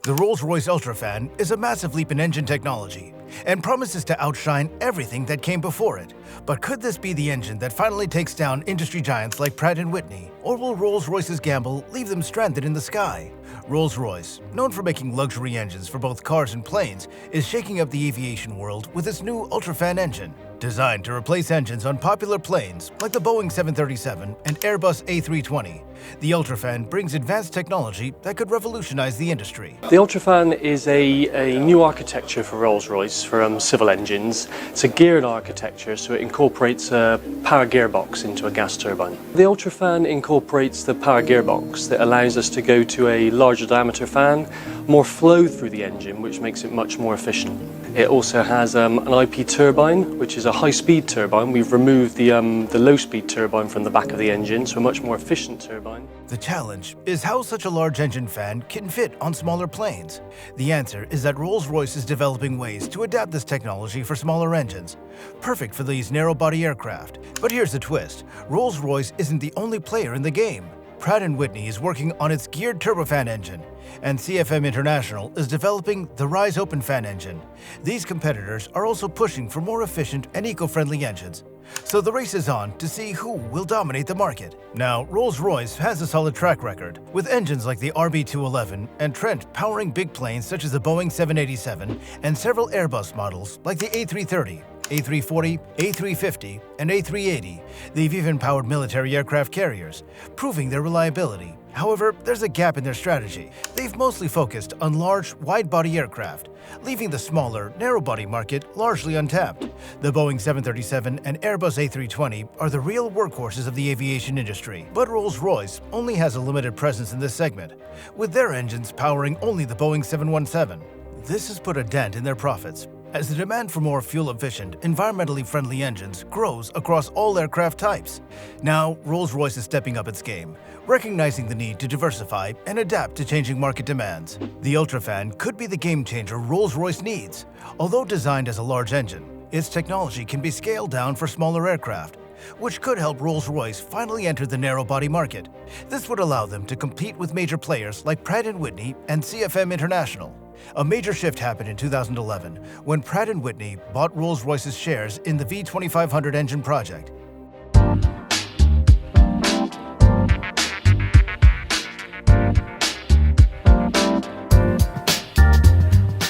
The Rolls-Royce UltraFan is a massive leap in engine technology and promises to outshine everything that came before it. But could this be the engine that finally takes down industry giants like Pratt Whitney? Or will Rolls-Royce's gamble leave them stranded in the sky? Rolls-Royce, known for making luxury engines for both cars and planes, is shaking up the aviation world with its new UltraFan engine. Designed to replace engines on popular planes like the Boeing 737 and Airbus A320, the UltraFan brings advanced technology that could revolutionize the industry. The UltraFan is a new architecture for Rolls-Royce for civil engines. It's a geared architecture, so it incorporates a power gearbox into a gas turbine. The UltraFan incorporates the power gearbox that allows us to go to a larger diameter fan, more flow through the engine, which makes it much more efficient. It also has an IP turbine, which is a high-speed turbine. We've removed the low-speed turbine from the back of the engine, so a much more efficient turbine. The challenge is how such a large engine fan can fit on smaller planes. The answer is that Rolls-Royce is developing ways to adapt this technology for smaller engines, perfect for these narrow-body aircraft. But here's the twist: Rolls-Royce isn't the only player in the game. Pratt Whitney is working on its geared turbofan engine, and CFM International is developing the Rise Open Fan engine. These competitors are also pushing for more efficient and eco-friendly engines. So the race is on to see who will dominate the market. Now, Rolls-Royce has a solid track record, with engines like the RB211 and Trent powering big planes such as the Boeing 787 and several Airbus models like the A330, A340, A350, and A380. They've even powered military aircraft carriers, proving their reliability. However, there's a gap in their strategy. They've mostly focused on large, wide-body aircraft, leaving the smaller, narrow-body market largely untapped. The Boeing 737 and Airbus A320 are the real workhorses of the aviation industry, but Rolls-Royce only has a limited presence in this segment, with their engines powering only the Boeing 717. This has put a dent in their profits, as the demand for more fuel-efficient, environmentally friendly engines grows across all aircraft types. Now, Rolls-Royce is stepping up its game, recognizing the need to diversify and adapt to changing market demands. The UltraFan could be the game-changer Rolls-Royce needs. Although designed as a large engine, its technology can be scaled down for smaller aircraft, which could help Rolls-Royce finally enter the narrow-body market. This would allow them to compete with major players like Pratt Whitney and CFM International. A major shift happened in 2011 when Pratt Whitney bought Rolls-Royce's shares in the V2500 engine project.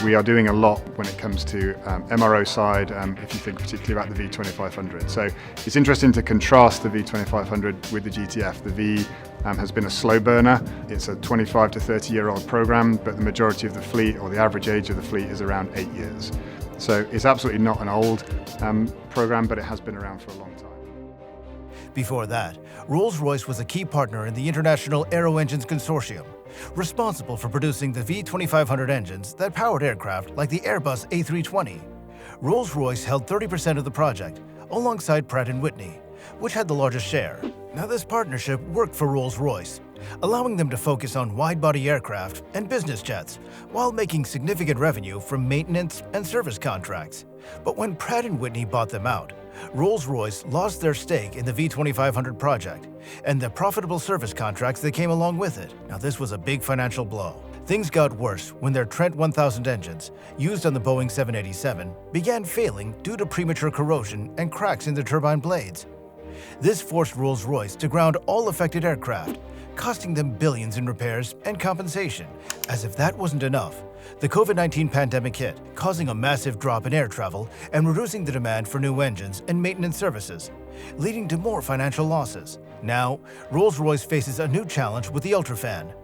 We are doing a lot when it comes to MRO side, if you think particularly about the V2500. So it's interesting to contrast the V2500 with the GTF. The V has been a slow burner. It's a 25 to 30-year-old program, but the majority of the fleet, or the average age of the fleet, is around 8 years. So it's absolutely not an old program, but it has been around for a long time. Before that, Rolls-Royce was a key partner in the International Aero Engines Consortium, responsible for producing the V2500 engines that powered aircraft like the Airbus A320. Rolls-Royce held 30% of the project, alongside Pratt Whitney, which had the largest share. Now, this partnership worked for Rolls-Royce, allowing them to focus on wide-body aircraft and business jets, while making significant revenue from maintenance and service contracts. But when Pratt Whitney bought them out, Rolls-Royce lost their stake in the V2500 project and the profitable service contracts that came along with it. Now, this was a big financial blow. Things got worse when their Trent 1000 engines, used on the Boeing 787, began failing due to premature corrosion and cracks in the turbine blades. This forced Rolls-Royce to ground all affected aircraft, costing them billions in repairs and compensation. As if that wasn't enough, the COVID-19 pandemic hit, causing a massive drop in air travel and reducing the demand for new engines and maintenance services, leading to more financial losses. Now, Rolls-Royce faces a new challenge with the UltraFan.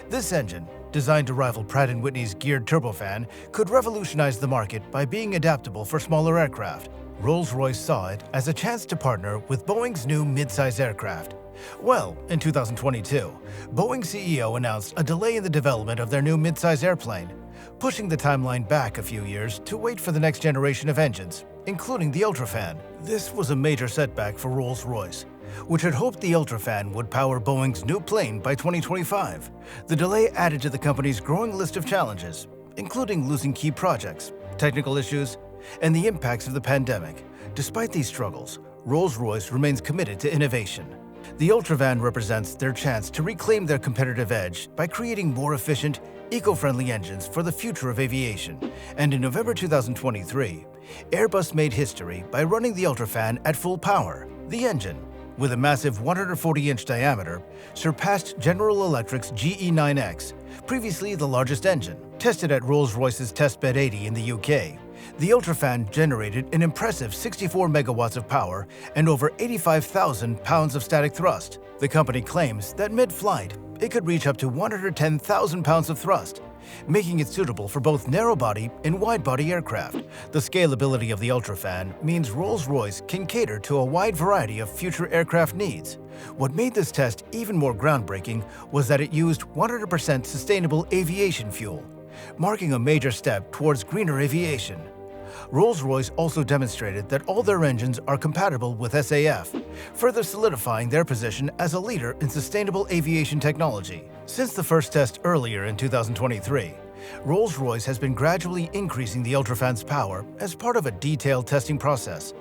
This engine, designed to rival Pratt & Whitney's geared turbofan, could revolutionize the market by being adaptable for smaller aircraft. Rolls-Royce saw it as a chance to partner with Boeing's new mid-size aircraft. Well, in 2022, Boeing CEO announced a delay in the development of their new mid-size airplane, pushing the timeline back a few years to wait for the next generation of engines, including the UltraFan. This was a major setback for Rolls-Royce, which had hoped the UltraFan would power Boeing's new plane by 2025. The delay added to the company's growing list of challenges, including losing key projects, technical issues, and the impacts of the pandemic. Despite these struggles, Rolls-Royce remains committed to innovation. The UltraFan represents their chance to reclaim their competitive edge by creating more efficient, eco-friendly engines for the future of aviation, and in November 2023, Airbus made history by running the UltraFan at full power. The engine, with a massive 140-inch diameter, surpassed General Electric's GE9X, previously the largest engine. Tested at Rolls-Royce's Testbed 80 in the UK, the UltraFan generated an impressive 64 megawatts of power and over 85,000 pounds of static thrust. The company claims that mid-flight, it could reach up to 110,000 pounds of thrust, making it suitable for both narrow-body and wide-body aircraft. The scalability of the UltraFan means Rolls-Royce can cater to a wide variety of future aircraft needs. What made this test even more groundbreaking was that it used 100% sustainable aviation fuel, marking a major step towards greener aviation. Rolls-Royce also demonstrated that all their engines are compatible with SAF, further solidifying their position as a leader in sustainable aviation technology. Since the first test earlier in 2023, Rolls-Royce has been gradually increasing the UltraFan's power as part of a detailed testing process,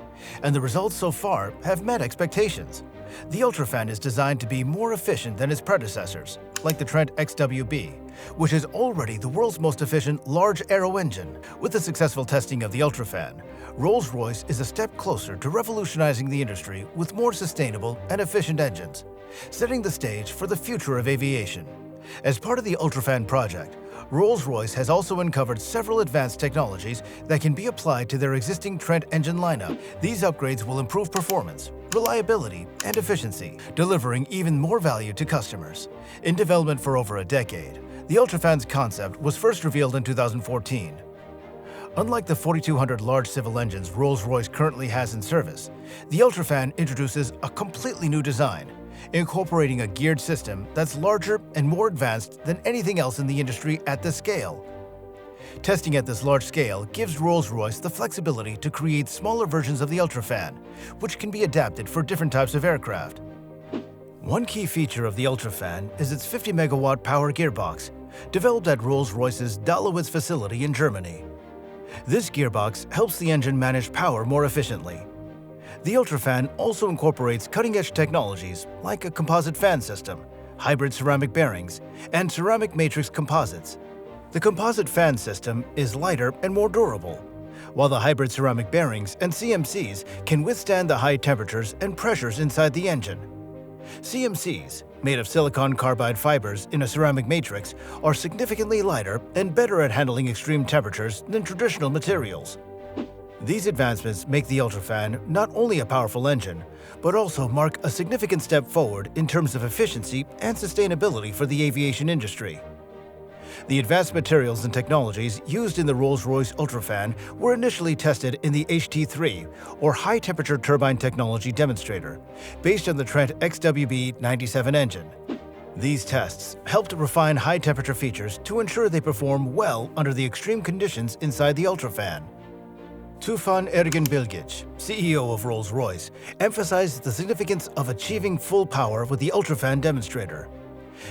and the results so far have met expectations. The UltraFan is designed to be more efficient than its predecessors, like the Trent XWB, which is already the world's most efficient large aero engine. With the successful testing of the UltraFan, Rolls-Royce is a step closer to revolutionizing the industry with more sustainable and efficient engines, setting the stage for the future of aviation. As part of the UltraFan project, Rolls-Royce has also uncovered several advanced technologies that can be applied to their existing Trent engine lineup. These upgrades will improve performance, reliability, and efficiency, delivering even more value to customers. In development for over a decade, the UltraFan's concept was first revealed in 2014. Unlike the 4,200 large civil engines Rolls-Royce currently has in service, the UltraFan introduces a completely new design, incorporating a geared system that's larger and more advanced than anything else in the industry at this scale. Testing at this large scale gives Rolls-Royce the flexibility to create smaller versions of the UltraFan, which can be adapted for different types of aircraft. One key feature of the UltraFan is its 50 megawatt power gearbox, developed at Rolls-Royce's Dahlewitz facility in Germany. This gearbox helps the engine manage power more efficiently. The UltraFan also incorporates cutting-edge technologies like a composite fan system, hybrid ceramic bearings, and ceramic matrix composites. The composite fan system is lighter and more durable, while the hybrid ceramic bearings and CMCs can withstand the high temperatures and pressures inside the engine. CMCs, made of silicon carbide fibers in a ceramic matrix, are significantly lighter and better at handling extreme temperatures than traditional materials. These advancements make the UltraFan not only a powerful engine, but also mark a significant step forward in terms of efficiency and sustainability for the aviation industry. The advanced materials and technologies used in the Rolls-Royce UltraFan were initially tested in the HT3, or High Temperature Turbine Technology Demonstrator, based on the Trent XWB-97 engine. These tests helped refine high-temperature features to ensure they perform well under the extreme conditions inside the UltraFan. Tufan Ergin Bilgic, CEO of Rolls-Royce, emphasized the significance of achieving full power with the UltraFan demonstrator.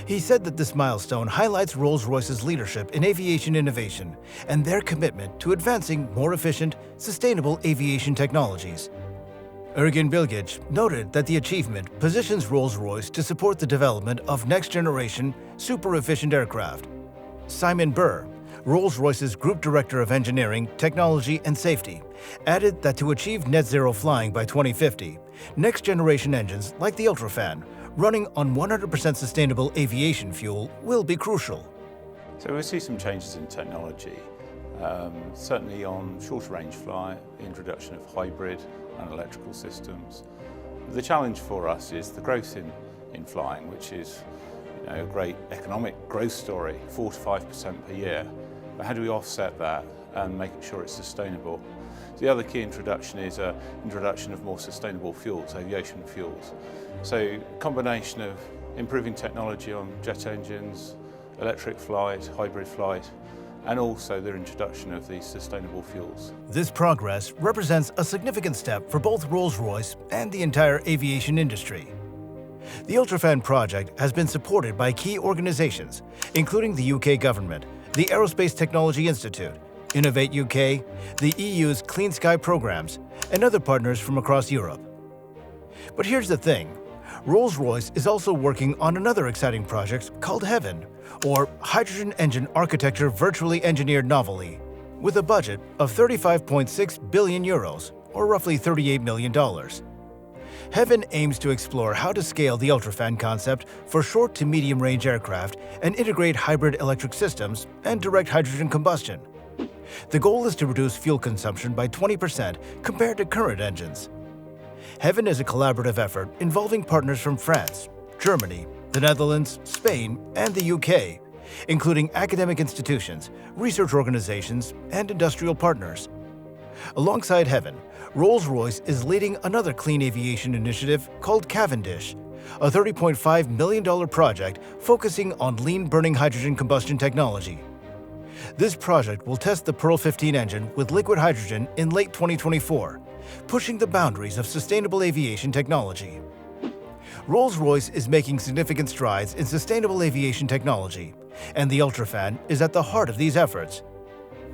He said that this milestone highlights Rolls-Royce's leadership in aviation innovation and their commitment to advancing more efficient, sustainable aviation technologies. Ergin Bilgic noted that the achievement positions Rolls-Royce to support the development of next-generation, super-efficient aircraft. Simon Burr, Rolls-Royce's Group Director of Engineering, Technology and Safety, added that to achieve net zero flying by 2050, next-generation engines like the UltraFan, running on 100% sustainable aviation fuel, will be crucial. So we'll see some changes in technology, certainly on shorter range flight, the introduction of hybrid and electrical systems. The challenge for us is the growth in flying, which is a great economic growth story, 4 to 5% per year. But how do we offset that and make sure it's sustainable? The other key introduction is introduction of more sustainable fuels, aviation fuels. So a combination of improving technology on jet engines, electric flight, hybrid flight, and also the introduction of these sustainable fuels. This progress represents a significant step for both Rolls-Royce and the entire aviation industry. The UltraFan project has been supported by key organizations, including the UK government, the Aerospace Technology Institute, Innovate UK, the EU's Clean Sky programs, and other partners from across Europe. But here's the thing. Rolls-Royce is also working on another exciting project called Heaven, or Hydrogen Engine Architecture Virtually Engineered Novelty, with a budget of 35.6 billion euros, or roughly $38 million. Heaven aims to explore how to scale the UltraFan concept for short to medium-range aircraft and integrate hybrid electric systems and direct hydrogen combustion. The goal is to reduce fuel consumption by 20% compared to current engines. Heaven is a collaborative effort involving partners from France, Germany, the Netherlands, Spain, and the UK, including academic institutions, research organizations, and industrial partners. Alongside Heaven, Rolls-Royce is leading another clean aviation initiative called Cavendish, a $30.5 million project focusing on lean-burning hydrogen combustion technology. This project will test the Pearl 15 engine with liquid hydrogen in late 2024, pushing the boundaries of sustainable aviation technology. Rolls-Royce is making significant strides in sustainable aviation technology, and the UltraFan is at the heart of these efforts.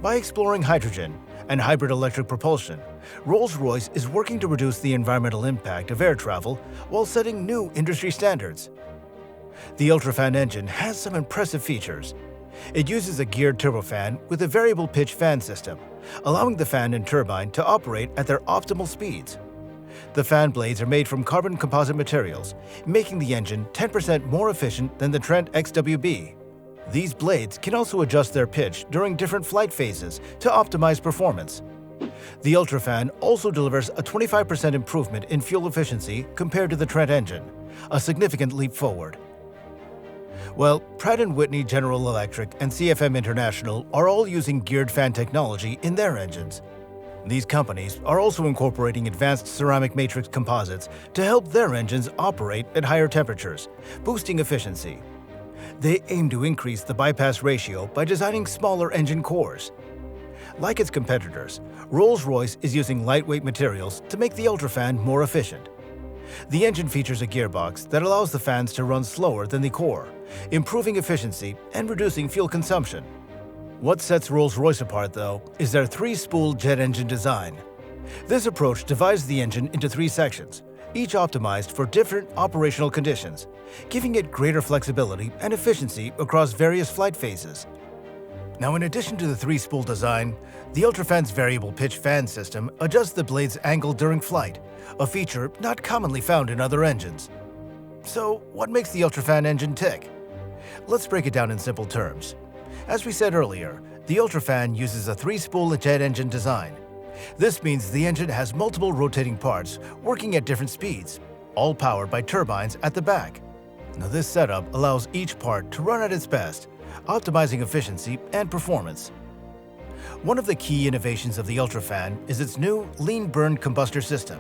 By exploring hydrogen and hybrid electric propulsion, Rolls-Royce is working to reduce the environmental impact of air travel while setting new industry standards. The UltraFan engine has some impressive features. It uses a geared turbofan with a variable pitch fan system, allowing the fan and turbine to operate at their optimal speeds. The fan blades are made from carbon composite materials, making the engine 10% more efficient than the Trent XWB. These blades can also adjust their pitch during different flight phases to optimize performance. The UltraFan also delivers a 25% improvement in fuel efficiency compared to the Trent engine, a significant leap forward. Well, Pratt Whitney, General Electric, and CFM International are all using geared fan technology in their engines. These companies are also incorporating advanced ceramic matrix composites to help their engines operate at higher temperatures, boosting efficiency. They aim to increase the bypass ratio by designing smaller engine cores. Like its competitors, Rolls-Royce is using lightweight materials to make the UltraFan more efficient. The engine features a gearbox that allows the fans to run slower than the core, improving efficiency and reducing fuel consumption. What sets Rolls-Royce apart, though, is their three-spool jet engine design. This approach divides the engine into three sections, each optimized for different operational conditions, giving it greater flexibility and efficiency across various flight phases. Now, in addition to the three-spool design, the UltraFan's variable pitch fan system adjusts the blade's angle during flight, a feature not commonly found in other engines. So, what makes the UltraFan engine tick? Let's break it down in simple terms. As we said earlier, the UltraFan uses a three-spool jet engine design. This means the engine has multiple rotating parts working at different speeds, all powered by turbines at the back. Now, this setup allows each part to run at its best, optimizing efficiency and performance. One of the key innovations of the UltraFan is its new lean-burn combustor system.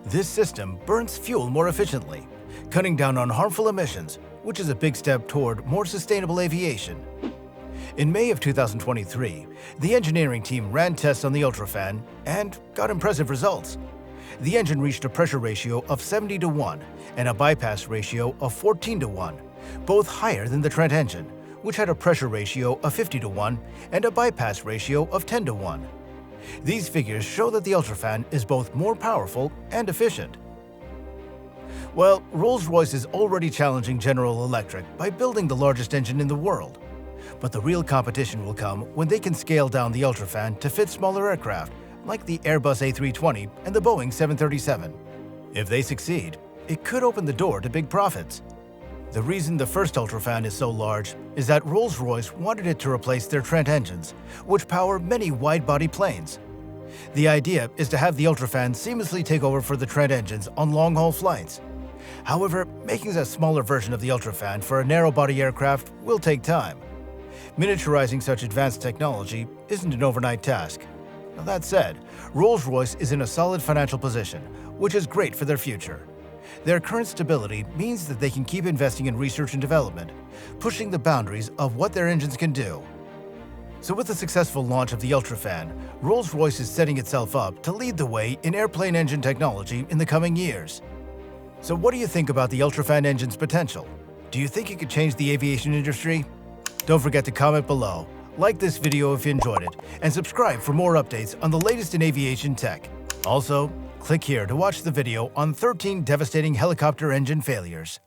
This system burns fuel more efficiently, cutting down on harmful emissions, which is a big step toward more sustainable aviation. In May of 2023, the engineering team ran tests on the UltraFan and got impressive results. The engine reached a pressure ratio of 70:1 and a bypass ratio of 14:1, both higher than the Trent engine, which had a pressure ratio of 50:1 and a bypass ratio of 10:1. These figures show that the UltraFan is both more powerful and efficient. Well, Rolls-Royce is already challenging General Electric by building the largest engine in the world. But the real competition will come when they can scale down the UltraFan to fit smaller aircraft, like the Airbus A320 and the Boeing 737. If they succeed, it could open the door to big profits. The reason the first UltraFan is so large is that Rolls-Royce wanted it to replace their Trent engines, which power many wide-body planes. The idea is to have the UltraFan seamlessly take over for the Trent engines on long-haul flights. However, making a smaller version of the UltraFan for a narrow-body aircraft will take time. Miniaturizing such advanced technology isn't an overnight task. Now, that said, Rolls-Royce is in a solid financial position, which is great for their future. Their current stability means that they can keep investing in research and development, pushing the boundaries of what their engines can do. So with the successful launch of the UltraFan, Rolls-Royce is setting itself up to lead the way in airplane engine technology in the coming years. So what do you think about the UltraFan engine's potential? Do you think it could change the aviation industry? Don't forget to comment below, like this video if you enjoyed it, and subscribe for more updates on the latest in aviation tech. Also, Click here to watch the video on 13 devastating helicopter engine failures.